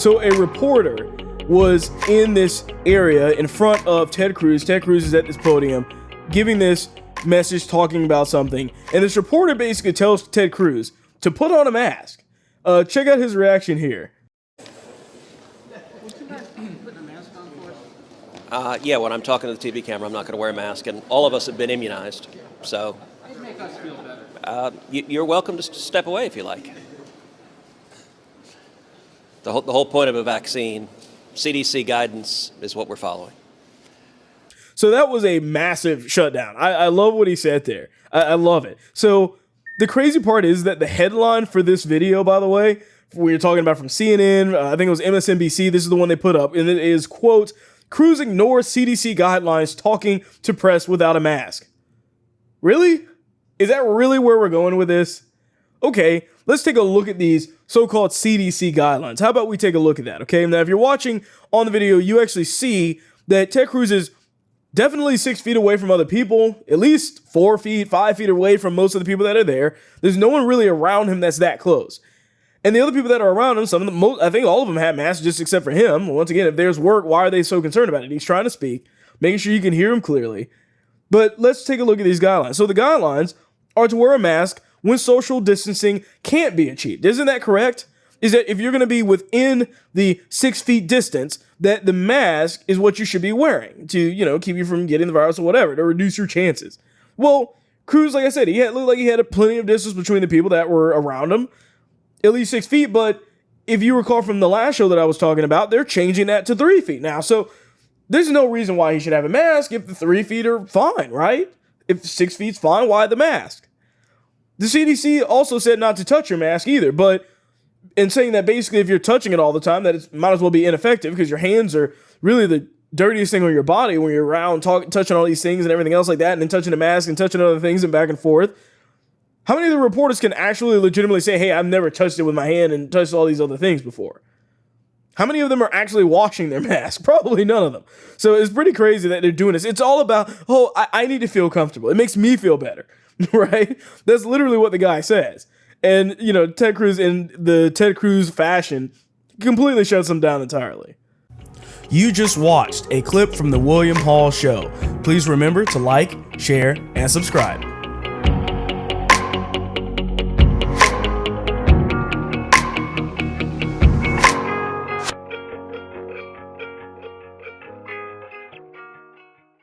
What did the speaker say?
So a reporter was in this area in front of Ted Cruz. Ted Cruz is at this podium giving this message, talking about something. And this reporter basically tells Ted Cruz to put on a mask. Check out his reaction here. Yeah, when I'm talking to the TV camera, I'm not going to wear a mask, and all of us have been immunized. So you're welcome to step away if you like. The whole point of a vaccine, CDC guidance, is what we're following. So that was a massive shutdown. I love what he said there. I love it. So the crazy part is that the headline for this video, by the way, we were talking about from CNN, I think it was MSNBC, this is the one they put up, and it is, quote, Cruz ignores CDC guidelines talking to press without a mask. Really? Is that really where we're going with this? Okay, let's take a look at these so-called CDC guidelines. How about we take a look at that, okay? Now, if you're watching on the video, you actually see that Ted Cruz is definitely 6 feet away from other people, at least 4 feet, 5 feet away from most of the people that are there. There's no one really around him that's that close. And the other people that are around him, some of them, I think all of them have masks, just except for him. Once again, if there's work, why are they so concerned about it? He's trying to speak, making sure you can hear him clearly. But let's take a look at these guidelines. So the guidelines are to wear a mask when social distancing can't be achieved. Isn't that correct? Is that if you're going to be within the 6 feet distance, that the mask is what you should be wearing to, keep you from getting the virus or whatever, to reduce your chances. Well, Cruz, like I said, looked like he had plenty of distance between the people that were around him, at least 6 feet. But if you recall from the last show that I was talking about, they're changing that to 3 feet now. So there's no reason why he should have a mask if the 3 feet are fine, right? If 6 feet's fine, why the mask? The CDC also said not to touch your mask either, but in saying that basically if you're touching it all the time, that it might as well be ineffective because your hands are really the dirtiest thing on your body when you're around touching all these things and everything else like that, and then touching a mask and touching other things and back and forth. How many of the reporters can actually legitimately say, hey, I've never touched it with my hand and touched all these other things before? How many of them are actually washing their mask? Probably none of them. So it's pretty crazy that they're doing this. It's all about, I need to feel comfortable. It makes me feel better, right? That's literally what the guy says. And, Ted Cruz, in the Ted Cruz fashion, completely shuts him down entirely. You just watched a clip from the William Hall Show. Please remember to like, share, and subscribe.